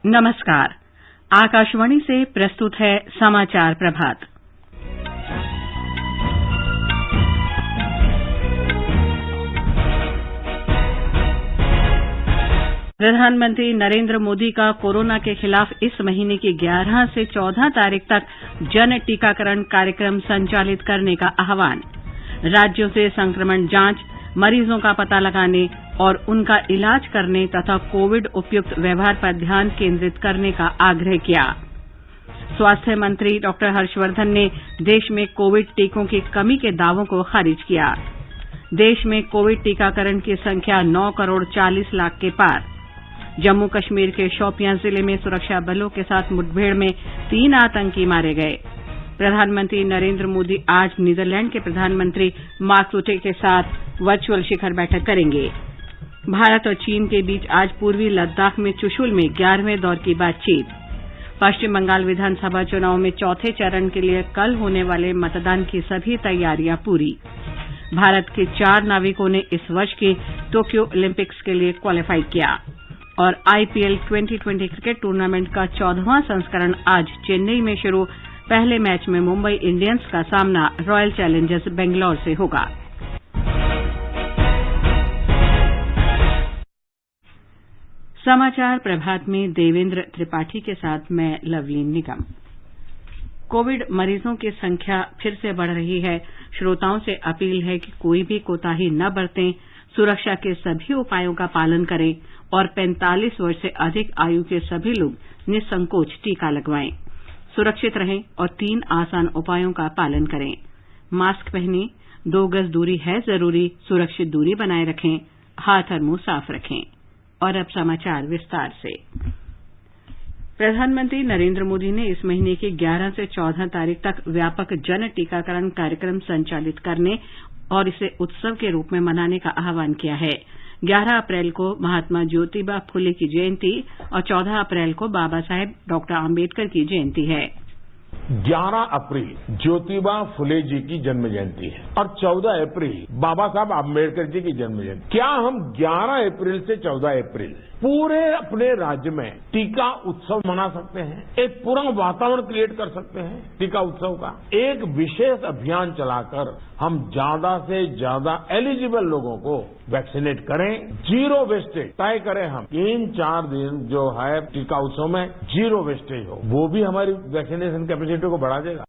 नमस्कार। आकाशवाणी से प्रस्तुत है समाचार प्रभात। प्रधानमंत्री नरेंद्र मोदी का कोरोना के खिलाफ इस महीने की 11 से 14 तारीख तक जन टीकाकरण कार्यक्रम संचालित करने का आह्वान। राज्यों से संक्रमण जांच, मरीजों का पता लगाने और उनका इलाज करने तथा कोविड उपयुक्त व्यवहार पर ध्यान केंद्रित करने का आग्रह किया। स्वास्थ्य मंत्री डॉक्टर हर्षवर्धन ने देश में कोविड टीकों की कमी के दावों को खारिज किया। देश में कोविड टीकाकरण की संख्या 9 करोड़ 40 लाख के पार। जम्मू कश्मीर के शोपियां जिले में सुरक्षा बलों के साथ मुठभेड़ में 3 आतंकी मारे गए। प्रधानमंत्री नरेंद्र मोदी आज नीदरलैंड के प्रधानमंत्री मार्क रूटे के साथ वर्चुअल शिखर बैठक करेंगे। भारत और चीन के बीच आज पूर्वी लद्दाख में चुशुल में 11वें दौर की बातचीत। पश्चिम बंगाल विधानसभा चुनाव में चौथे चरण के लिए कल होने वाले मतदान की सभी तैयारियां पूरी। भारत के 4 नाविकों ने इस वर्ष के टोक्यो ओलंपिक्स के लिए क्वालीफाई किया। और आईपीएल 2020 क्रिकेट टूर्नामेंट का 14वां संस्करण आज चेन्नई में शुरू। पहले मैच में मुंबई इंडियंस का सामना रॉयल चैलेंजर्स बेंगलौर से होगा। समाचार प्रभात में देवेंद्र त्रिपाठी के साथ मैं लवलीन निगम। कोविड मरीजों की संख्या फिर से बढ़ रही है। श्रोताओं से अपील है कि कोई भी कोताही न बरतें, सुरक्षा के सभी उपायों का पालन करें और 45 वर्ष से अधिक आयु के सभी लोग निसंकोच टीका लगवाएं। सुरक्षित रहें और 3 आसान उपायों का पालन करें। मास्क पहनें, 2 गज दूरी है जरूरी, सुरक्षित दूरी बनाए रखें, हाथ और मुंह साफ रखें। और अब समाचार विस्तार से। प्रधानमंत्री नरेंद्र मोदी ने इस महीने की 11 से 14 तारीख तक व्यापक जन टीकाकरण कार्यक्रम संचालित करने और इसे उत्सव के रूप में मनाने का आह्वान किया है। 11 अप्रैल को महात्मा ज्योतिबा फुले की जयंती और 14 अप्रैल को बाबा साहेब डॉक्टर आम्बेडकर की जयंती है। 11 अप्रैल ज्योतिबा फुले जी की जन्म जयंती है और 14 अप्रैल बाबा साहब आम्बेडकर जी की जन्म जयंती। क्या हम 11 अप्रैल से 14 अप्रैल पूरे अपने राज्य में टीका उत्सव मना सकते हैं? एक पूरा वातावरण क्रिएट कर सकते हैं टीका उत्सव का। एक विशेष अभियान चलाकर हम ज्यादा से ज्यादा एलिजिबल लोगों को वैक्सीनेट करें, 0 वेस्टेज तय करें। हम 3-4 दिन जो है टीका उत्सव में 0 वेस्टेज हो, वो भी हमारी वैक्सीनेशन कैपेसिटी को बढ़ा देगा।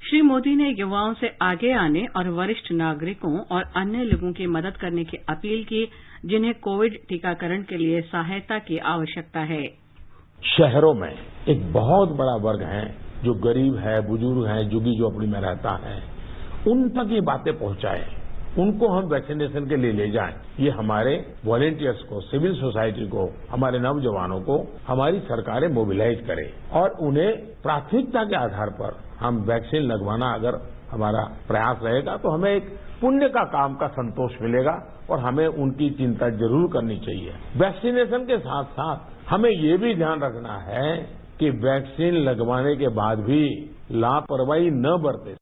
श्री मोदी ने युवाओं से आगे आने और वरिष्ठ नागरिकों और अन्य लोगों की मदद करने की अपील की जिन्हें कोविड टीकाकरण के लिए सहायता की आवश्यकता है। शहरों में एक बहुत बड़ा वर्ग है जो गरीब है, बुजुर्ग है, झुग्गी झोपड़ी में रहता है, उन तक ये बातें पहुंचाएं, उनको हम वैक्सीनेशन के लिए ले जाएं। ये हमारे वॉलेंटियर्स को, सिविल सोसाइटी को, हमारे नौजवानों को हमारी सरकारें मोबिलाइज करें और उन्हें प्राथमिकता के आधार पर हम वैक्सीन लगवाना अगर हमारा प्रयास रहेगा तो हमें एक पुण्य का काम का संतोष मिलेगा और हमें उनकी चिंता जरूर करनी चाहिए। वैक्सीनेशन के साथ साथ हमें ये भी ध्यान रखना है कि वैक्सीन लगवाने के बाद भी लापरवाही न बरतें।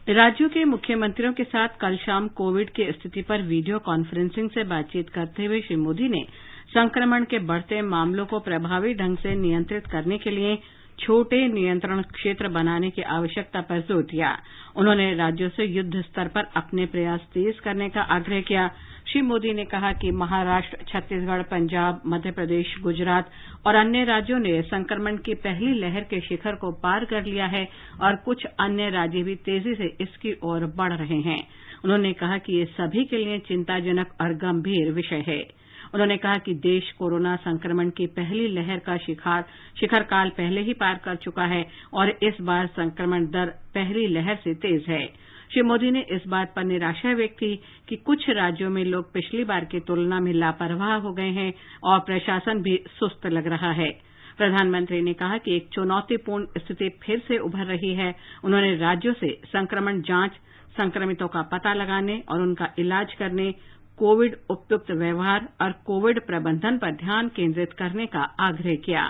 राज्यों के मुख्यमंत्रियों के साथ कल शाम कोविड की स्थिति पर वीडियो कॉन्फ्रेंसिंग से बातचीत करते हुए श्री मोदी ने संक्रमण के बढ़ते मामलों को प्रभावी ढंग से नियंत्रित करने के लिए छोटे नियंत्रण क्षेत्र बनाने की आवश्यकता पर जोर दिया। उन्होंने राज्यों से युद्ध स्तर पर अपने प्रयास तेज करने का आग्रह किया। श्री मोदी ने कहा कि महाराष्ट्र, छत्तीसगढ़, पंजाब, मध्य प्रदेश, गुजरात और अन्य राज्यों ने संक्रमण की पहली लहर के शिखर को पार कर लिया है और कुछ अन्य राज्य भी तेजी से इसकी ओर बढ़ रहे हैं। उन्होंने कहा कि ये सभी के लिए चिंताजनक और गंभीर विषय है। उन्होंने कहा कि देश कोरोना संक्रमण की पहली लहर का शिखर काल पहले ही पार कर चुका है और इस बार संक्रमण दर पहली लहर से तेज है। श्री मोदी ने इस बात पर निराशा व्यक्त की कि कुछ राज्यों में लोग पिछली बार की तुलना में लापरवाह हो गए हैं और प्रशासन भी सुस्त लग रहा है। प्रधानमंत्री ने कहा कि एक चुनौतीपूर्ण स्थिति फिर से उभर रही है। उन्होंने राज्यों से संक्रमण जांच, संक्रमितों का पता लगाने और उनका इलाज करने, कोविड उपयुक्त व्यवहार और कोविड प्रबंधन पर ध्यान केंद्रित करने का आग्रह किया।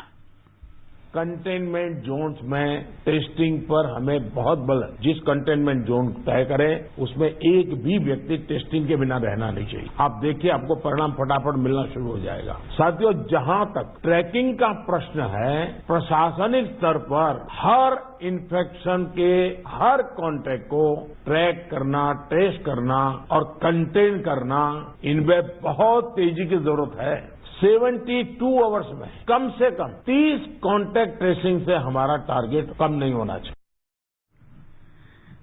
कंटेनमेंट जोन्स में टेस्टिंग पर हमें बहुत बल है। जिस कंटेनमेंट जोन तय करें उसमें एक भी व्यक्ति टेस्टिंग के बिना रहना नहीं चाहिए। आप देखिए आपको परिणाम फटाफट मिलना शुरू हो जाएगा। साथियों, जहां तक ट्रैकिंग का प्रश्न है, प्रशासनिक स्तर पर हर इन्फेक्शन के हर कॉन्टैक्ट को ट्रैक करना, ट्रेस करना और कंटेन करना, इनमें बहुत तेजी की जरूरत है। 72 आवर्स में कम से कम 30 कॉन्टैक्ट ट्रेसिंग से हमारा टारगेट कम नहीं होना चाहिए।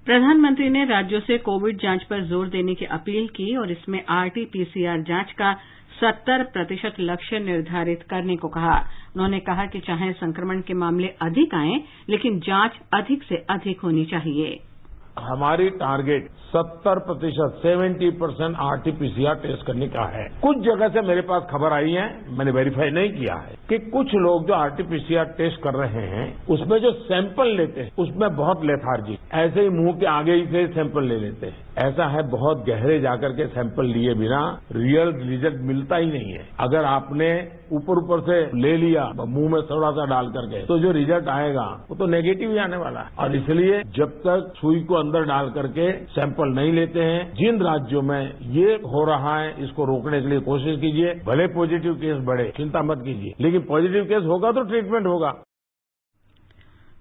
प्रधानमंत्री ने राज्यों से कोविड जांच पर जोर देने की अपील की और इसमें आरटी-पीसीआर जांच का 70% लक्ष्य निर्धारित करने को कहा। उन्होंने कहा कि चाहे संक्रमण के मामले अधिक आएं, लेकिन जांच अधिक से अधिक होनी चाहिए। हमारी टारगेट 70% आरटी-पीसीआर टेस्ट करने का है। कुछ जगह से मेरे पास खबर आई है, मैंने वेरीफाई नहीं किया है, कि कुछ लोग जो आरटी-पीसीआर टेस्ट कर रहे हैं उसमें जो सैंपल लेते हैं उसमें बहुत लेथार्जी, ऐसे ही मुंह के आगे ही से सैंपल ले लेते हैं। ऐसा है, बहुत गहरे जाकर के सैंपल लिए बिना रियल रिजल्ट मिलता ही नहीं है। अगर आपने ऊपर ऊपर से ले लिया मुंह में थोड़ा सा डाल करके, तो जो रिजल्ट आएगा वो तो नेगेटिव ही आने वाला है। और इसलिए जब तक सुई को अंदर डाल करके सैंपल नहीं लेते हैं, जिन राज्यों में ये हो रहा है इसको रोकने के लिए कोशिश कीजिए। भले पॉजिटिव केस बढ़े, चिंता मत कीजिए, लेकिन पॉजिटिव केस होगा तो ट्रीटमेंट होगा।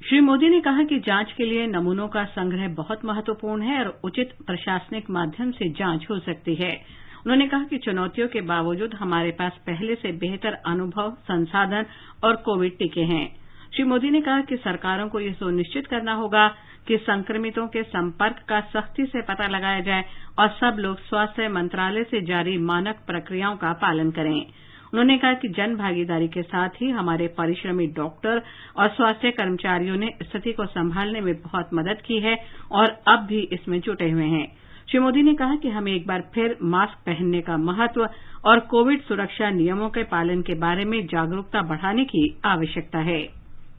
श्री मोदी ने कहा कि जांच के लिए नमूनों का संग्रह बहुत महत्वपूर्ण है और उचित प्रशासनिक माध्यम से जांच हो सकती है। उन्होंने कहा कि चुनौतियों के बावजूद हमारे पास पहले से बेहतर अनुभव, संसाधन और कोविड टीके हैं। श्री मोदी ने कहा कि सरकारों को यह सुनिश्चित करना होगा कि संक्रमितों के संपर्क का सख्ती से पता लगाया जाए और सब लोग स्वास्थ्य मंत्रालय से जारी मानक प्रक्रियाओं का पालन करें। उन्होंने कहा कि जन भागीदारी के साथ ही हमारे परिश्रमी डॉक्टर और स्वास्थ्य कर्मचारियों ने स्थिति को संभालने में बहुत मदद की है और अब भी इसमें जुटे हुए हैं। श्री मोदी ने कहा कि हमें एक बार फिर मास्क पहनने का महत्व और कोविड सुरक्षा नियमों के पालन के बारे में जागरूकता बढ़ाने की आवश्यकता है।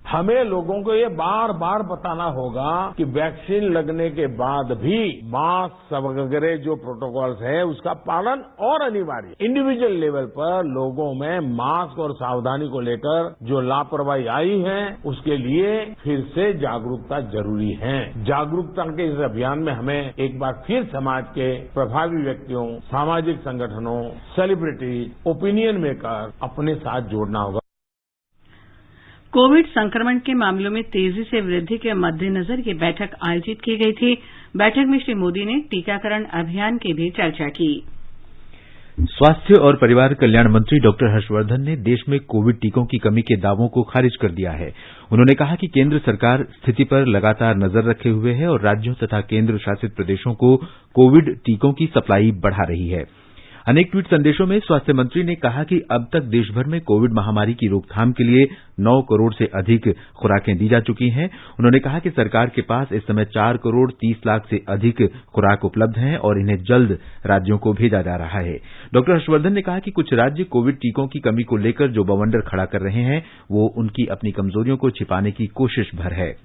हमें लोगों को ये बार बार बताना होगा कि वैक्सीन लगने के बाद भी मास्क वगैरह जो प्रोटोकॉल्स है उसका पालन और अनिवार्य। इंडिविजुअल लेवल पर लोगों में मास्क और सावधानी को लेकर जो लापरवाही आई है उसके लिए फिर से जागरूकता जरूरी है। जागरूकता के इस अभियान में हमें एक बार फिर समाज के प्रभावी व्यक्तियों, सामाजिक संगठनों, सेलिब्रिटीज, ओपिनियन मेकर अपने साथ जोड़ना होगा। कोविड संक्रमण के मामलों में तेजी से वृद्धि के मद्देनजर ये बैठक आयोजित की गई थी। बैठक में श्री मोदी ने टीकाकरण अभियान की भी चर्चा की। स्वास्थ्य और परिवार कल्याण मंत्री डॉक्टर हर्षवर्धन ने देश में कोविड टीकों की कमी के दावों को खारिज कर दिया है। उन्होंने कहा कि केंद्र सरकार स्थिति पर लगातार नजर रखे हुए है और राज्यों तथा केंद्र शासित प्रदेशों को कोविड टीकों की सप्लाई बढ़ा रही है। अनेक ट्वीट संदेशों में स्वास्थ्य मंत्री ने कहा कि अब तक देशभर में कोविड महामारी की रोकथाम के लिए 9 करोड़ से अधिक खुराकें दी जा चुकी हैं। उन्होंने कहा कि सरकार के पास इस समय 4 करोड़ 30 लाख से अधिक खुराक उपलब्ध हैं और इन्हें जल्द राज्यों को भेजा जा रहा है। डॉक्टर हर्षवर्धन ने कहा कि कुछ राज्य कोविड टीकों की कमी को लेकर जो बवंडर खड़ा कर रहे हैं वो उनकी अपनी कमजोरियों को छिपाने की कोशिश भर है।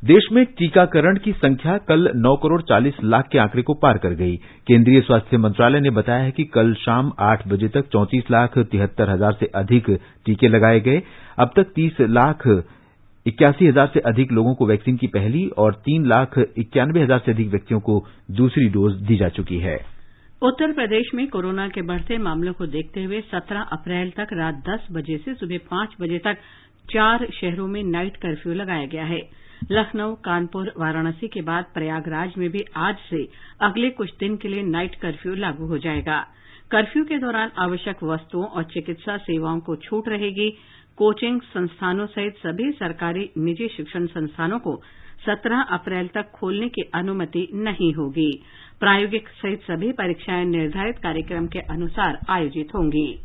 देश में टीकाकरण की संख्या कल 9 करोड़ 40 लाख के आंकड़े को पार कर गई। केंद्रीय स्वास्थ्य मंत्रालय ने बताया है कि कल शाम 8 बजे तक 34,73,000 से अधिक टीके लगाए गए। अब तक 30,81,000 से अधिक लोगों को वैक्सीन की पहली और 3,91,000 से अधिक व्यक्तियों को दूसरी डोज दी जा चुकी है। उत्तर प्रदेश में कोरोना के बढ़ते मामलों को देखते हुए 17 अप्रैल तक रात 10 बजे से सुबह 5 बजे तक 4 शहरों में नाइट कर्फ्यू लगाया गया है। लखनऊ, कानपुर, वाराणसी के बाद प्रयागराज में भी आज से अगले कुछ दिन के लिए नाइट कर्फ्यू लागू हो जाएगा। कर्फ्यू के दौरान आवश्यक वस्तुओं और चिकित्सा सेवाओं को छूट रहेगी। कोचिंग संस्थानों सहित सभी सरकारी निजी शिक्षण संस्थानों को 17 अप्रैल तक खोलने की अनुमति नहीं होगी। प्रायोगिक सहित सभी परीक्षाएं निर्धारित कार्यक्रम के अनुसार आयोजित होंगी।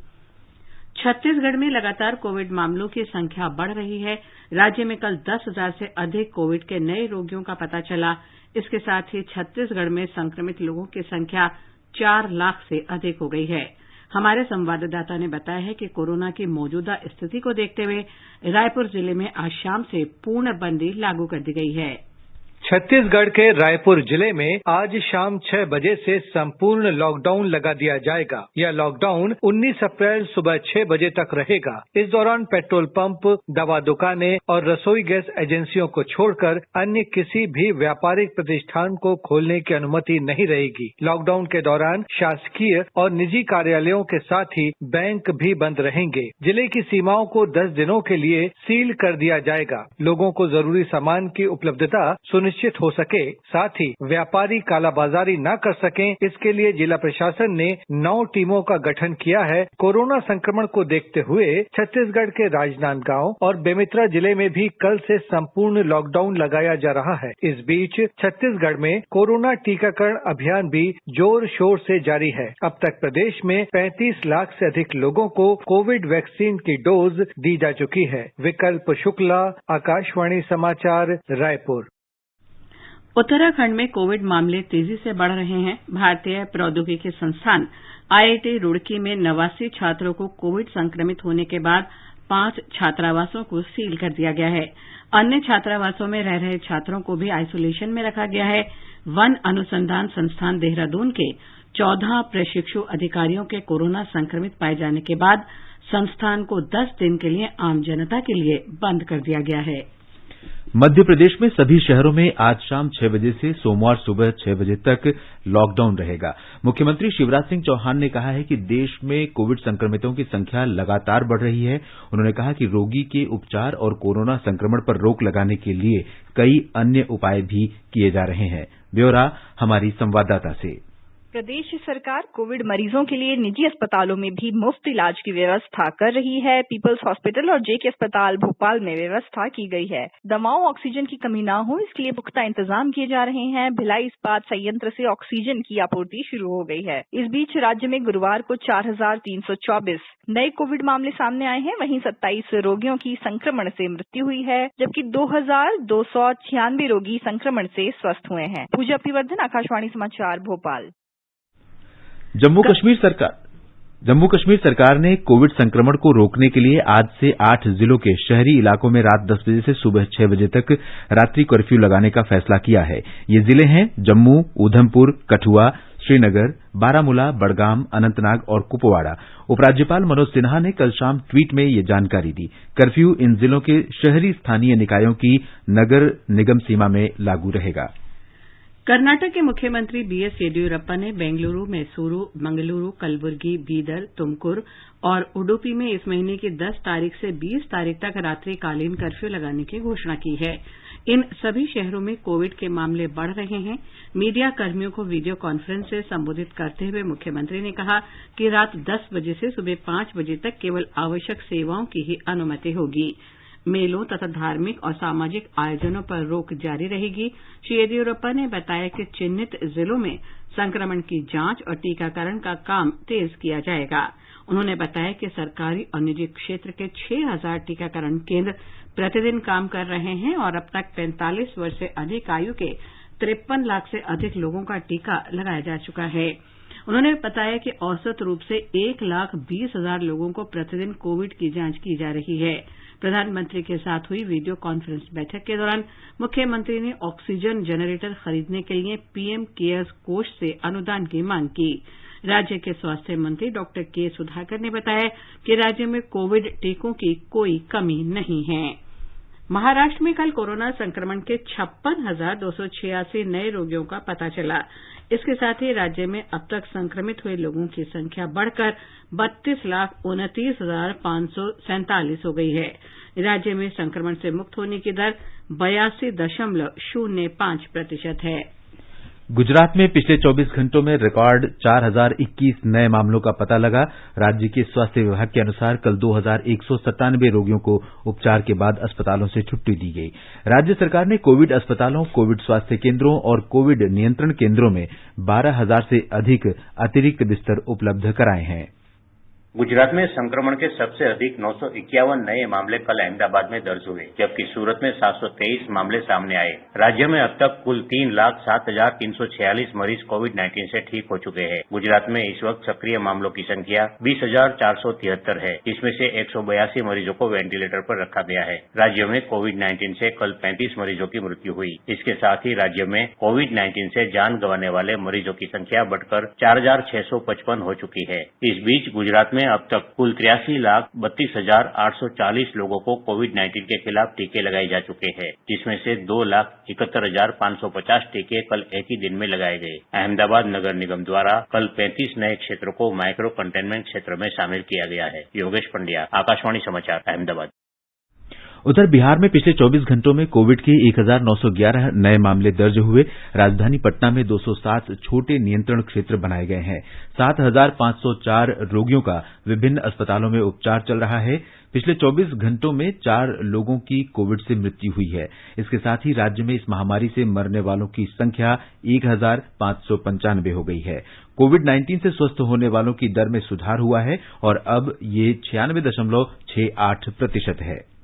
छत्तीसगढ़ में लगातार कोविड मामलों की संख्या बढ़ रही है। राज्य में कल 10,000 से अधिक कोविड के नए रोगियों का पता चला। इसके साथ ही छत्तीसगढ़ में संक्रमित लोगों की संख्या 4 लाख से अधिक हो गई है। हमारे संवाददाता ने बताया है कि कोरोना की मौजूदा स्थिति को देखते हुए रायपुर जिले में आज शाम से पूर्णबंदी लागू कर दी गई है। छत्तीसगढ़ के रायपुर जिले में आज शाम 6 बजे से संपूर्ण लॉकडाउन लगा दिया जाएगा। यह लॉकडाउन 19 अप्रैल सुबह 6 बजे तक रहेगा। इस दौरान पेट्रोल पंप, दवा दुकानें और रसोई गैस एजेंसियों को छोड़कर अन्य किसी भी व्यापारिक प्रतिष्ठान को खोलने की अनुमति नहीं रहेगी। लॉकडाउन के दौरान शासकीय और निजी कार्यालयों के साथ ही बैंक भी बंद रहेंगे। जिले की सीमाओं को 10 दिनों के लिए सील कर दिया जाएगा। लोगों को जरूरी सामान की उपलब्धता सुनिश्चित हो सके, साथ ही व्यापारी कालाबाजारी न कर सकें, इसके लिए जिला प्रशासन ने 9 टीमों का गठन किया है। कोरोना संक्रमण को देखते हुए छत्तीसगढ़ के राजनांदगांव और बेमेतरा जिले में भी कल से संपूर्ण लॉकडाउन लगाया जा रहा है। इस बीच छत्तीसगढ़ में कोरोना टीकाकरण अभियान भी जोर शोर से जारी है। अब तक प्रदेश में 35 लाख से अधिक लोगों को कोविड वैक्सीन की डोज दी जा चुकी है। विकल्प शुक्ला, आकाशवाणी समाचार, रायपुर। उत्तराखंड में कोविड मामले तेजी से बढ़ रहे हैं। भारतीय प्रौद्योगिकी संस्थान IIT रुड़की में 89 छात्रों को कोविड संक्रमित होने के बाद 5 छात्रावासों को सील कर दिया गया है। अन्य छात्रावासों में रह रहे छात्रों को भी आइसोलेशन में रखा गया है। वन अनुसंधान संस्थान देहरादून के 14 प्रशिक्षु अधिकारियों के कोरोना संक्रमित पाए जाने के बाद संस्थान को 10 दिन के लिए आम जनता के लिए बंद कर दिया गया है। मध्य प्रदेश में सभी शहरों में आज शाम 6 बजे से सोमवार सुबह 6 बजे तक लॉकडाउन रहेगा। मुख्यमंत्री शिवराज सिंह चौहान ने कहा है कि देश में कोविड संक्रमितों की संख्या लगातार बढ़ रही है। उन्होंने कहा कि रोगी के उपचार और कोरोना संक्रमण पर रोक लगाने के लिए कई अन्य उपाय भी किए जा रहे हैं। ब्यौरा हमारी संवाददाता से। प्रदेश सरकार कोविड मरीजों के लिए निजी अस्पतालों में भी मुफ्त इलाज की व्यवस्था कर रही है। पीपल्स हॉस्पिटल और जेके अस्पताल भोपाल में व्यवस्था की गई है। दवाओं, ऑक्सीजन की कमी न हो, इसके लिए पुख्ता इंतजाम किए जा रहे हैं। भिलाई इस्पात संयंत्र से ऑक्सीजन की आपूर्ति शुरू हो गई है। इस बीच राज्य में गुरुवार को 4,324 नए कोविड मामले सामने आए हैं। वहीं 27 रोगियों की संक्रमण से मृत्यु हुई है, जबकि 2,296 रोगी संक्रमण से स्वस्थ हुए हैं। पूजा पिवर्धन, आकाशवाणी समाचार, भोपाल। जम्मू कश्मीर सरकार ने कोविड संक्रमण को रोकने के लिए आज से 8 जिलों के शहरी इलाकों में रात 10 बजे से सुबह 6 बजे तक रात्रि कर्फ्यू लगाने का फैसला किया है। ये जिले हैं जम्मू, उधमपुर, कठुआ, श्रीनगर, बारामूला, बड़गाम, अनंतनाग और कुपवाड़ा। उपराज्यपाल मनोज सिन्हा ने कल शाम ट्वीट में ये जानकारी दी। कर्फ्यू इन जिलों के शहरी स्थानीय निकायों की नगर निगम सीमा में लागू रहेगा। कर्नाटक के मुख्यमंत्री बीएस येदियुरप्पा ने बेंगलुरु, मैसूरू, मंगलुरु, कलबुर्गी, बीदर, तुमकुर और उडुपी में इस महीने की 10 तारीख से 20 तारीख तक रात्रिकालीन कर्फ्यू लगाने की घोषणा की है। इन सभी शहरों में कोविड के मामले बढ़ रहे हैं। मीडिया कर्मियों को वीडियो कॉन्फ्रेंस से संबोधित करते हुए मुख्यमंत्री ने कहा कि रात 10 बजे से सुबह 5 बजे तक केवल आवश्यक सेवाओं की ही अनुमति होगी। मेलों तथा धार्मिक और सामाजिक आयोजनों पर रोक जारी रहेगी। श्री येदियुरप्पा ने बताया कि चिन्हित जिलों में संक्रमण की जांच और टीकाकरण का काम तेज किया जाएगा। उन्होंने बताया कि सरकारी और निजी क्षेत्र के 6,000 टीकाकरण केंद्र प्रतिदिन काम कर रहे हैं और अब तक 45 वर्ष से अधिक आयु के 53 लाख से अधिक लोगों का टीका लगाया जा चुका है। उन्होंने बताया कि औसत रूप से 1,20,000 लोगों को प्रतिदिन कोविड की जांच की जा रही है। प्रधानमंत्री के साथ हुई वीडियो कॉन्फ्रेंस बैठक के दौरान मुख्यमंत्री ने ऑक्सीजन जनरेटर खरीदने के लिए पीएम केयर्स कोष से अनुदान की मांग की। राज्य के स्वास्थ्य मंत्री डॉक्टर के सुधाकर ने बताया कि राज्य में कोविड टीकों की कोई कमी नहीं है। महाराष्ट्र में कल कोरोना संक्रमण के 56,286 नए रोगियों का पता चला। इसके साथ ही राज्य में अब तक संक्रमित हुए लोगों की संख्या बढ़कर 32,29,547 हो गई है। राज्य में संक्रमण से मुक्त होने की दर 82.05% है। गुजरात में पिछले 24 घंटों में रिकॉर्ड 4,021 नए मामलों का पता लगा। राज्य के स्वास्थ्य विभाग के अनुसार कल 2,197 रोगियों को उपचार के बाद अस्पतालों से छुट्टी दी गई। राज्य सरकार ने कोविड अस्पतालों, कोविड स्वास्थ्य केंद्रों और कोविड नियंत्रण केंद्रों में 12,000 से अधिक अतिरिक्त बिस्तर उपलब्ध कराए हैं। गुजरात में संक्रमण के सबसे अधिक 951 नए मामले कल अहमदाबाद में दर्ज हुए, जबकि सूरत में 723 मामले सामने आए। राज्य में अब तक कुल 3,07,346 मरीज कोविड-19 से ठीक हो चुके हैं। गुजरात में इस वक्त सक्रिय मामलों की संख्या 20,473 है, जिसमें से 182 मरीजों को वेंटिलेटर पर रखा गया है। राज्य में कोविड-19 से कल 35 मरीजों की मृत्यु हुई। इसके साथ ही राज्य में कोविड-19 से जान गंवाने वाले मरीजों की संख्या बढ़कर 4,655 हो चुकी है। इस बीच गुजरात में अब तक कुल 83,32,840 लोगों को कोविड-19 के खिलाफ टीके लगाए जा चुके हैं, जिसमें से 2,71,550 टीके कल एक ही दिन में लगाए गए। अहमदाबाद नगर निगम द्वारा कल 35 नए क्षेत्रों को माइक्रो कंटेनमेंट क्षेत्र में शामिल किया गया है। योगेश पंड्या, आकाशवाणी समाचार, अहमदाबाद। उधर बिहार में पिछले 24 घंटों में कोविड के 1,911 नए मामले दर्ज हुए। राजधानी पटना में 207 छोटे नियंत्रण क्षेत्र बनाए गए हैं। 7,504 रोगियों का विभिन्न अस्पतालों में उपचार चल रहा है। पिछले 24 घंटों में 4 लोगों की कोविड से मृत्यु हुई है। इसके साथ ही राज्य में इस महामारी से मरने वालों की संख्या 1,595 हो गई है। कोविड-19 से स्वस्थ होने वालों की दर में सुधार हुआ है और अब ये 96.68% है।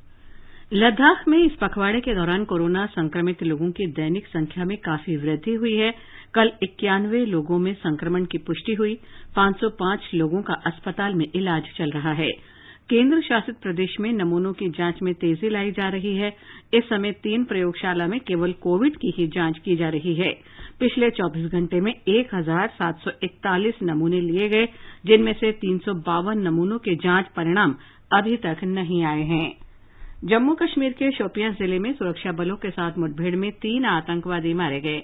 लद्दाख में इस पखवाड़े के दौरान कोरोना संक्रमित लोगों की दैनिक संख्या में काफी वृद्धि हुई है। कल 91 लोगों में संक्रमण की पुष्टि हुई। 505 लोगों का अस्पताल में इलाज चल रहा है। केंद्र शासित प्रदेश में नमूनों की जांच में तेजी लाई जा रही है। इस समय 3 प्रयोगशाला में केवल कोविड की ही जांच की जा रही है। पिछले 24 घंटे में 1,741 नमूने लिए गए, जिनमें से 352 नमूनों के जांच परिणाम अभी तक नहीं आए हैं। जम्मू कश्मीर के शोपियां जिले में सुरक्षा बलों के साथ मुठभेड़ में 3 आतंकवादी मारे गए।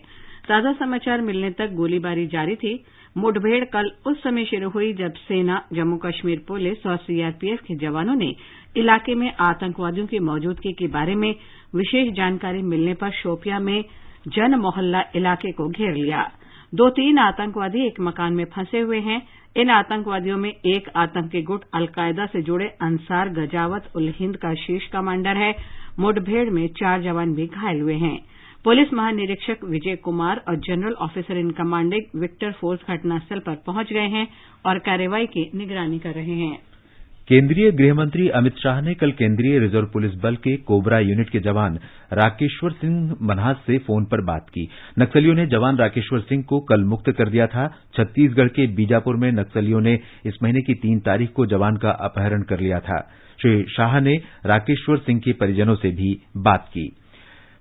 ताजा समाचार मिलने तक गोलीबारी जारी थी। मुठभेड़ कल उस समय शुरू हुई जब सेना, जम्मू कश्मीर पुलिस और सीआरपीएफ के जवानों ने इलाके में आतंकवादियों की मौजूदगी के बारे में विशेष जानकारी मिलने पर शोपियां में जन मोहल्ला इलाके को घेर लिया। 2-3 आतंकवादी एक मकान में फंसे हुए हैं। इन आतंकवादियों में एक आतंकी गुट अलकायदा से जुड़े अंसार गजावत उल हिंद का शीर्ष कमांडर है। मुठभेड़ में 4 जवान भी घायल हुए हैं। पुलिस महानिरीक्षक विजय कुमार और general officer in commanding Victor Force घटनास्थल पर पहुंच गए हैं और कार्रवाई की निगरानी कर रहे हैं। केंद्रीय गृहमंत्री अमित शाह ने कल केंद्रीय रिजर्व पुलिस बल के कोबरा यूनिट के जवान राकेश्वर सिंह मन्हास से फोन पर बात की। नक्सलियों ने जवान राकेश्वर सिंह को कल मुक्त कर दिया था। छत्तीसगढ़ के बीजापुर में नक्सलियों ने इस महीने की 3 तारीख को जवान का अपहरण कर लिया था। श्री शाह ने राकेश्वर सिंह के परिजनों से भी बात की।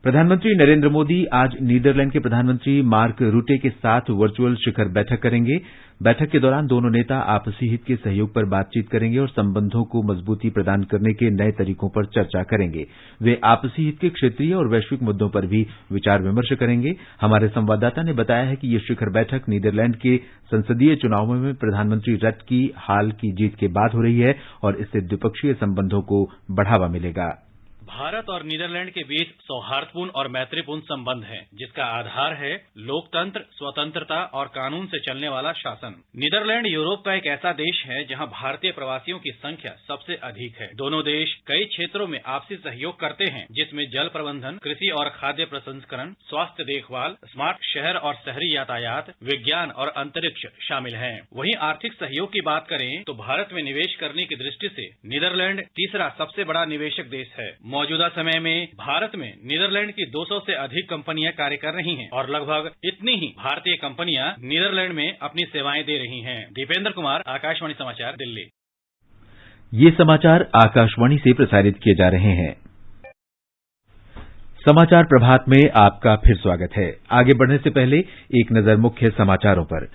प्रधानमंत्री नरेंद्र मोदी आज नीदरलैंड के प्रधानमंत्री मार्क रूटे के साथ वर्चुअल शिखर बैठक करेंगे। बैठक के दौरान दोनों नेता आपसी हित के सहयोग पर बातचीत करेंगे और संबंधों को मजबूती प्रदान करने के नए तरीकों पर चर्चा करेंगे। वे आपसी हित के क्षेत्रीय और वैश्विक मुद्दों पर भी विचार विमर्श करेंगे। हमारे संवाददाता ने बताया है कि ये शिखर बैठक नीदरलैंड के संसदीय चुनावों में प्रधानमंत्री रट की हाल की जीत के बाद हो रही है और इससे द्विपक्षीय संबंधों को बढ़ावा मिलेगा। भारत और नीदरलैंड के बीच सौहार्दपूर्ण और मैत्रीपूर्ण संबंध है, जिसका आधार है लोकतंत्र, स्वतंत्रता और कानून से चलने वाला शासन। नीदरलैंड यूरोप का एक ऐसा देश है जहां भारतीय प्रवासियों की संख्या सबसे अधिक है। दोनों देश कई क्षेत्रों में आपसी सहयोग करते हैं, जिसमें जल प्रबंधन, कृषि और खाद्य प्रसंस्करण, स्वास्थ्य देखभाल, स्मार्ट शहर और शहरी यातायात, विज्ञान और अंतरिक्ष शामिल हैं। वहीं आर्थिक सहयोग की बात करें तो भारत में निवेश करने की दृष्टि से नीदरलैंड तीसरा सबसे बड़ा निवेशक देश है। मौजूदा समय में भारत में नीदरलैंड की 200 से अधिक कंपनियां कार्य कर रही हैं और लगभग इतनी ही भारतीय कंपनियां नीदरलैंड में अपनी सेवाएं दे रही हैं। दीपेंद्र कुमार, आकाशवाणी समाचार, दिल्ली। ये समाचार आकाशवाणी से प्रसारित किए जा रहे हैं। समाचार प्रभात में आपका फिर स्वागत है। आगे बढ़ने से पहले एक नजर मुख्य समाचारों पर।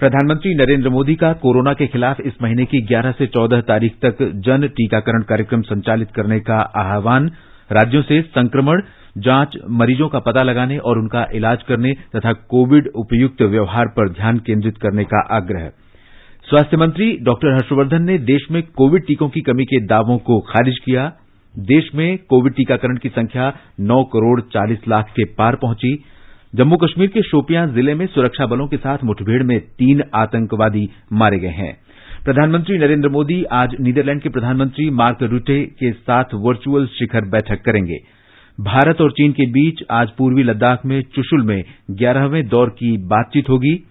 प्रधानमंत्री नरेंद्र मोदी का कोरोना के खिलाफ इस महीने की 11 से 14 तारीख तक जन टीकाकरण कार्यक्रम संचालित करने का आह्वान। राज्यों से संक्रमण, जांच, मरीजों का पता लगाने और उनका इलाज करने तथा कोविड उपयुक्त व्यवहार पर ध्यान केंद्रित करने का आग्रह। स्वास्थ्य मंत्री डॉक्टर हर्षवर्धन ने देश में कोविड टीकों की कमी के दावों को खारिज किया। देश में कोविड टीकाकरण की संख्या 9 करोड़ 40 लाख के पार पहुंची। जम्मू कश्मीर के शोपियां जिले में सुरक्षा बलों के साथ मुठभेड़ में 3 आतंकवादी मारे गए हैं। प्रधानमंत्री नरेंद्र मोदी आज नीदरलैंड के प्रधानमंत्री मार्क रूटे के साथ वर्चुअल शिखर बैठक करेंगे। भारत और चीन के बीच आज पूर्वी लद्दाख में चुशुल में 11वें दौर की बातचीत होगी।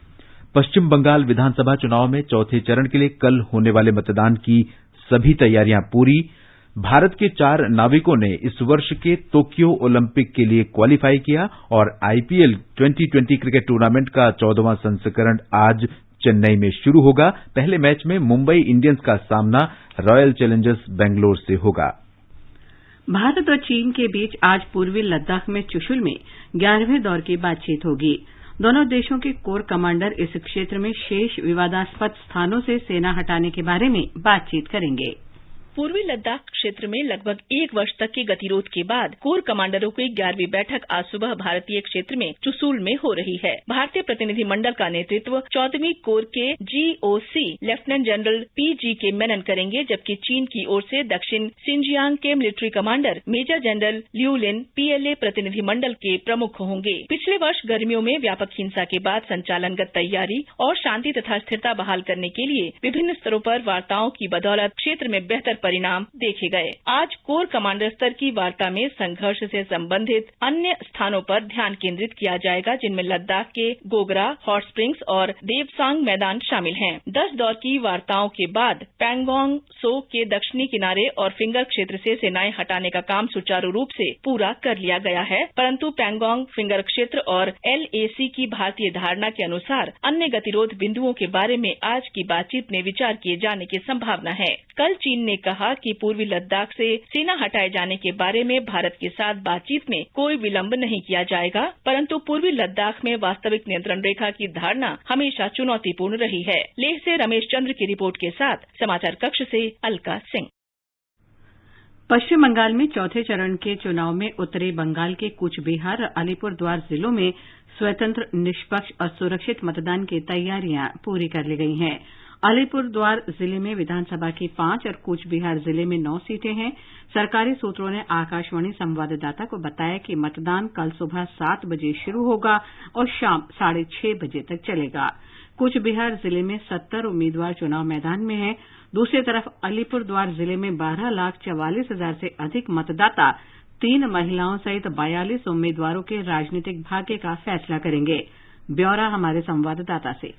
पश्चिम बंगाल विधानसभा चुनाव में चौथे चरण के लिए कल होने वाले मतदान की सभी तैयारियां पूरी। भारत के 4 नाविकों ने इस वर्ष के टोक्यो ओलंपिक के लिए क्वालीफाई किया और आईपीएल 2020 क्रिकेट टूर्नामेंट का 14वां संस्करण आज चेन्नई में शुरू होगा। पहले मैच में मुंबई इंडियंस का सामना रॉयल चैलेंजर्स बेंगलोर से होगा। भारत और चीन के बीच आज पूर्वी लद्दाख में चुशुल में 11वें दौर की बातचीत होगी। दोनों देशों के कोर कमांडर इस क्षेत्र में शेष विवादास्पद स्थानों से सेना हटाने के बारे में बातचीत करेंगे। पूर्वी लद्दाख क्षेत्र में लगभग 1 वर्ष तक के गतिरोध के बाद कोर कमांडरों की 11वीं बैठक आज सुबह भारतीय क्षेत्र में चुशूल में हो रही है। भारतीय प्रतिनिधिमंडल का नेतृत्व 14वीं कोर के GOC lieutenant general PGK Menon करेंगे, जबकि चीन की ओर से दक्षिण सिंजियांग के मिलिट्री कमांडर मेजर जनरल लिu लिन PLA प्रतिनिधिमंडल के प्रमुख होंगे। पिछले वर्ष गर्मियों में व्यापक हिंसा के बाद संचालनगत तैयारी और शांति तथा स्थिरता बहाल करने के लिए विभिन्न स्तरों पर वार्ताओं की बदौलत क्षेत्र में बेहतर परिणाम देखे गए। आज कोर कमांडर स्तर की वार्ता में संघर्ष से संबंधित अन्य स्थानों पर ध्यान केंद्रित किया जाएगा, जिनमें लद्दाख के गोगरा, हॉट स्प्रिंग्स और देवसांग मैदान शामिल हैं। 10 दौर की वार्ताओं के बाद पैंगोंग सो के दक्षिणी किनारे और फिंगर क्षेत्र से सेनाएं हटाने का काम सुचारू रूप से पूरा कर लिया गया है, परंतु पैंगोंग फिंगर क्षेत्र और LAC की भारतीय धारणा के अनुसार अन्य गतिरोध बिंदुओं के बारे में आज की बातचीत में विचार किए जाने की संभावना है। कल चीन ने कहा कि पूर्वी लद्दाख से सेना हटाए जाने के बारे में भारत के साथ बातचीत में कोई विलंब नहीं किया जाएगा, परंतु पूर्वी लद्दाख में वास्तविक नियंत्रण रेखा की धारणा हमेशा चुनौतीपूर्ण रही है। लेह से रमेश चंद्र की रिपोर्ट के साथ समाचार कक्ष से अलका सिंह। पश्चिम बंगाल में चौथे चरण के चुनाव में उत्तरी बंगाल के कूच बिहार और अलीपुरद्वार जिलों में स्वतंत्र, निष्पक्ष और सुरक्षित मतदान की तैयारियां पूरी कर ली गई हैं। अलीपुरद्वार जिले में विधानसभा की 5 और कूच बिहार जिले में 9 सीटें हैं। सरकारी सूत्रों ने आकाशवाणी संवाददाता को बताया कि मतदान कल सुबह 7 बजे शुरू होगा और शाम 6:30 बजे तक चलेगा। कूच बिहार जिले में 70 उम्मीदवार चुनाव मैदान में हैं। दूसरी तरफ अलीपुरद्वार जिले में 12,44,000 से अधिक मतदाता 3 महिलाओं सहित 42 उम्मीदवारों के राजनीतिक भाग्य का फैसला करेंगे। ब्यौरा हमारे संवाददाता से।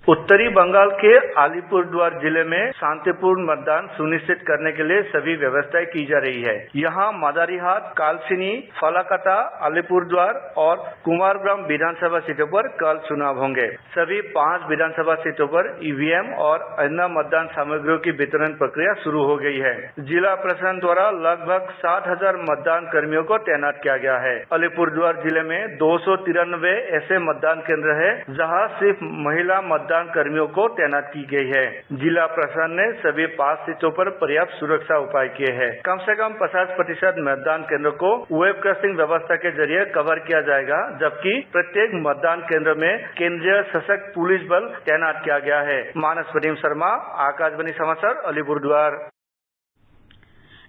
उत्तरी बंगाल के अलीपुरद्वार जिले में शांतिपूर्ण मतदान सुनिश्चित करने के लिए सभी व्यवस्थाएं की जा रही है। यहाँ मादारीहाट, कालसिनी, फलाकाटा, अलीपुरद्वार और कुमारग्राम विधानसभा सीटों पर कल चुनाव होंगे। सभी 5 विधानसभा सीटों पर EVM और अन्य मतदान सामग्रियों की वितरण प्रक्रिया शुरू हो गई है। जिला प्रशासन द्वारा लगभग 60,000 मतदान कर्मियों को तैनात किया गया है। अलीपुरद्वार जिले में 293 ऐसे मतदान केंद्र है जहाँ सिर्फ महिला मतदान कर्मियों को तैनात की गई है। जिला प्रशासन ने सभी 5 सीटों पर पर्याप्त सुरक्षा उपाय किए हैं। कम से कम 50% मतदान केंद्रों को वेबकास्टिंग व्यवस्था के जरिए कवर किया जाएगा, जबकि प्रत्येक मतदान केंद्र में केंद्रीय सशक्त पुलिस बल तैनात किया गया है। मानस प्रेम शर्मा, आकाशवाणी समाचार, अलीपुरद्वार।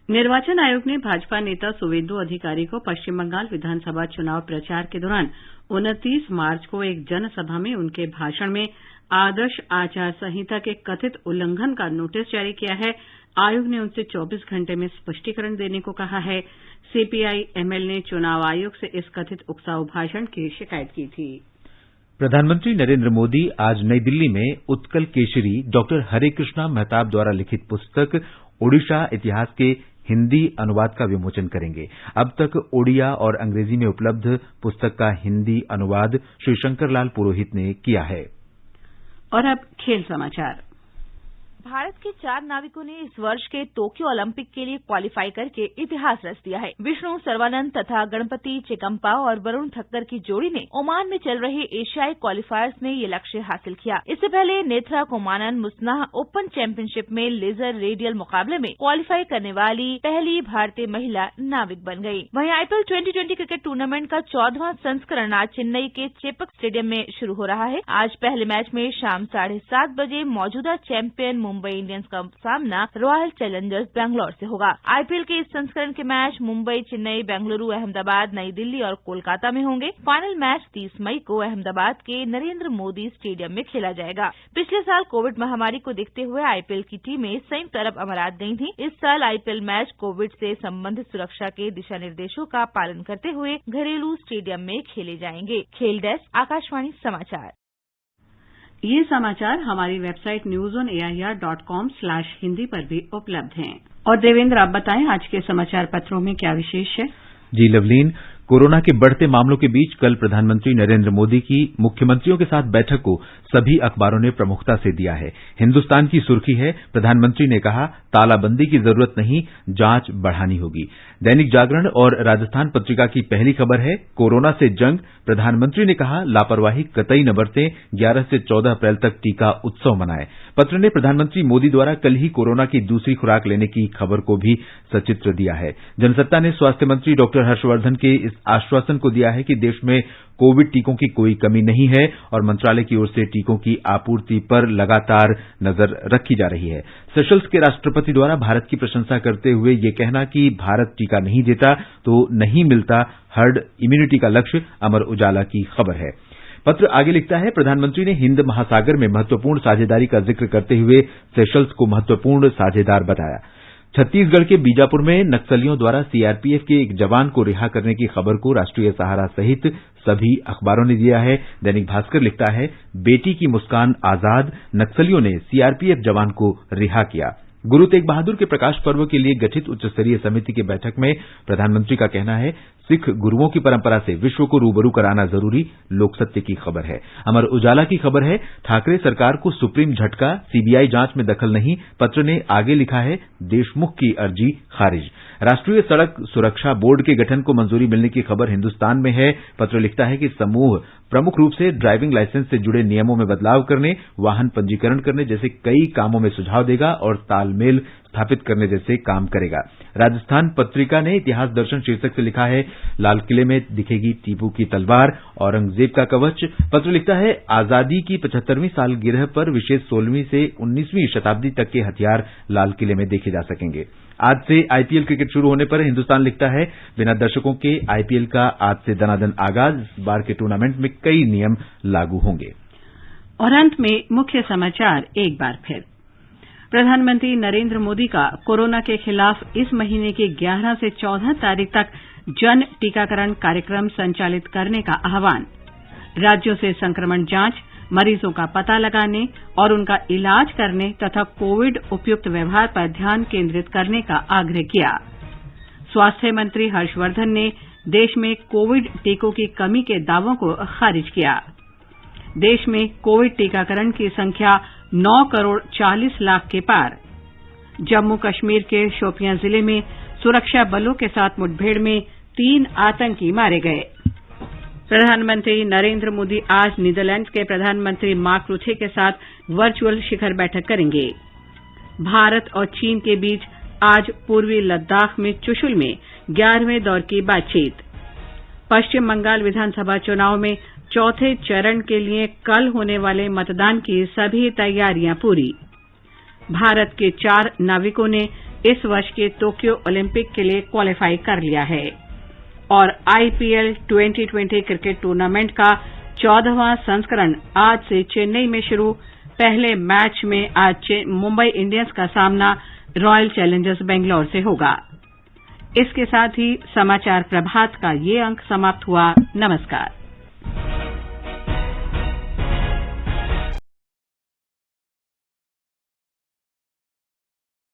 निर्वाचन आयोग ने भाजपा नेता सुवेंदु अधिकारी को पश्चिम बंगाल विधानसभा चुनाव प्रचार के दौरान 29 मार्च को एक जनसभा में उनके भाषण में आदर्श आचार संहिता के कथित उल्लंघन का नोटिस जारी किया है। आयोग ने उनसे 24 घंटे में स्पष्टीकरण देने को कहा है। CPI-ML ने चुनाव आयोग से इस कथित उकसाऊ भाषण की शिकायत की थी। प्रधानमंत्री नरेंद्र मोदी आज नई दिल्ली में उत्कल केशरी डॉक्टर हरे कृष्णा मेहताब द्वारा लिखित पुस्तक ओडिशा इतिहास के हिंदी अनुवाद का विमोचन करेंगे। अब तक ओडिया और अंग्रेजी में उपलब्ध पुस्तक का हिंदी अनुवाद श्री शंकरलाल पुरोहित ने किया है। और अब खेल समाचार। भारत के 4 नाविकों ने इस वर्ष के टोक्यो ओलंपिक के लिए क्वालीफाई करके इतिहास रच दिया है। विष्णु सर्वानंद तथा गणपति चेकम्पा और वरुण ठक्कर की जोड़ी ने ओमान में चल रहे एशियाई क्वालीफायर्स में ये लक्ष्य हासिल किया। इससे पहले नेत्रा कोमानन मुस्नाह ओपन चैंपियनशिप में लेजर रेडियल मुकाबले में क्वालीफाई करने वाली पहली भारतीय महिला नाविक बन गयी। वहीं IPL 2020 क्रिकेट टूर्नामेंट का 14वां संस्करण आज चेन्नई के चेपक स्टेडियम में शुरू हो रहा है। आज पहले मैच में शाम 7:30 बजे मौजूदा चैंपियन मुंबई इंडियंस का सामना रॉयल चैलेंजर्स बेंगलोर से होगा। IPL के इस संस्करण के मैच मुंबई, चेन्नई, बेंगलुरु, अहमदाबाद, नई दिल्ली और कोलकाता में होंगे। फाइनल मैच 30 मई को अहमदाबाद के नरेंद्र मोदी स्टेडियम में खेला जाएगा। पिछले साल कोविड महामारी को देखते हुए IPL की टीमें संयुक्त अरब अमारात गई थी। इस साल IPL मैच कोविड से संबंधित सुरक्षा के दिशा निर्देशों का पालन करते हुए घरेलू स्टेडियम में खेले जाएंगे। खेल डेस्क, आकाशवाणी समाचार। ये समाचार हमारी वेबसाइट newsonair.com/hindi पर भी उपलब्ध हैं। और देवेंद्र, आप बताएं आज के समाचार पत्रों में क्या विशेष है? जी लवलीन, कोरोना के बढ़ते मामलों के बीच कल प्रधानमंत्री नरेंद्र मोदी की मुख्यमंत्रियों के साथ बैठक को सभी अखबारों ने प्रमुखता से दिया है। हिंदुस्तान की सुर्खी है, प्रधानमंत्री ने कहा तालाबंदी की जरूरत नहीं, जांच बढ़ानी होगी। दैनिक जागरण और राजस्थान पत्रिका की पहली खबर है, कोरोना से जंग, प्रधानमंत्री ने कहा लापरवाही कतई न बरतें, 11 से 14 अप्रैल तक टीका उत्सव मनाएं। पत्र ने प्रधानमंत्री मोदी द्वारा कल ही कोरोना की दूसरी खुराक लेने की खबर को भी सचित्र दिया है। जनसत्ता ने स्वास्थ्य मंत्री डॉक्टर हर्षवर्धन के इस आश्वासन को दिया है कि देश में कोविड टीकों की कोई कमी नहीं है और मंत्रालय की ओर से टीकों की आपूर्ति पर लगातार नजर रखी जा रही है। सेशल्स के राष्ट्रपति द्वारा भारत की प्रशंसा करते हुए ये कहना कि भारत टीका नहीं देता तो नहीं मिलता हर्ड इम्यूनिटी का लक्ष्य, अमर उजाला की खबर है। पत्र आगे लिखता है, प्रधानमंत्री ने हिंद महासागर में महत्वपूर्ण साझेदारी का जिक्र करते हुए सेशल्स को महत्वपूर्ण साझेदार बताया। छत्तीसगढ़ के बीजापुर में नक्सलियों द्वारा सीआरपीएफ के एक जवान को रिहा करने की खबर को राष्ट्रीय सहारा सहित सभी अखबारों ने दिया है। दैनिक भास्कर लिखता है, बेटी की मुस्कान आजाद, नक्सलियों ने सीआरपीएफ जवान को रिहा किया। गुरु तेग बहादुर के प्रकाश पर्व के लिए गठित उच्च स्तरीय समिति की बैठक में प्रधानमंत्री का कहना है, सिख गुरुओं की परंपरा से विश्व को रूबरू कराना जरूरी, लोक सत्य की खबर है। अमर उजाला की खबर है, ठाकरे सरकार को सुप्रीम झटका, सीबीआई जांच में दखल नहीं। पत्र ने आगे लिखा है, देशमुख की अर्जी खारिज। राष्ट्रीय सड़क सुरक्षा बोर्ड के गठन को मंजूरी मिलने की खबर हिंदुस्तान में है। पत्र लिखता है कि समूह प्रमुख रूप से ड्राइविंग लाइसेंस से जुड़े नियमों में बदलाव करने, वाहन पंजीकरण करने जैसे कई कामों में सुझाव देगा और तालमेल स्थापित करने जैसे काम करेगा। राजस्थान पत्रिका ने इतिहास दर्शन शीर्षक से लिखा है, लाल किले में दिखेगी टीपू की तलवार, औरंगजेब का कवच। पत्र लिखता है, आजादी की 75वीं सालगिरह पर विशेष 16वीं से 19वीं शताब्दी तक के हथियार लाल किले में देखे जा सकेंगे। आज से आईपीएल क्रिकेट शुरू होने पर हिंदुस्तान लिखता है, बिना दर्शकों के आईपीएल का आज से दनादन आगाज, इस बार के टूर्नामेंट में कई नियम लागू होंगे। और अंत में मुख्य समाचार एक बार फिर। प्रधानमंत्री नरेंद्र मोदी का कोरोना के खिलाफ इस महीने की 11 से 14 तारीख तक जन टीकाकरण कार्यक्रम संचालित करने का आह्वान। राज्यों से संक्रमण जांच, मरीजों का पता लगाने और उनका इलाज करने तथा कोविड उपयुक्त व्यवहार पर ध्यान केंद्रित करने का आग्रह किया। स्वास्थ्य मंत्री हर्षवर्धन ने देश में कोविड टीकों की कमी के दावों को खारिज किया। देश में कोविड टीकाकरण की संख्या 9 करोड़ 40 लाख के पार। जम्मू कश्मीर के शोपियां जिले में सुरक्षा बलों के साथ मुठभेड़ में 3 आतंकी मारे गए। प्रधानमंत्री नरेंद्र मोदी आज नीदरलैंड्स के प्रधानमंत्री मार्क रूथे के साथ वर्चुअल शिखर बैठक करेंगे। भारत और चीन के बीच आज पूर्वी लद्दाख में चुशुल में 11वें दौर की बातचीत। पश्चिम बंगाल विधानसभा चुनाव में चौथे चरण के लिए कल होने वाले मतदान की सभी तैयारियां पूरी। भारत के 4 नाविकों ने इस वर्ष के टोक्यो ओलंपिक के लिए क्वालीफाई कर लिया है। और आईपीएल 2020 क्रिकेट टूर्नामेंट का 14वां संस्करण आज से चेन्नई में शुरू। पहले मैच में आज मुंबई इंडियंस का सामना रॉयल चैलेंजर्स बेंगलौर से होगा। इसके साथ ही समाचार प्रभात का ये अंक समाप्त हुआ। नमस्कार।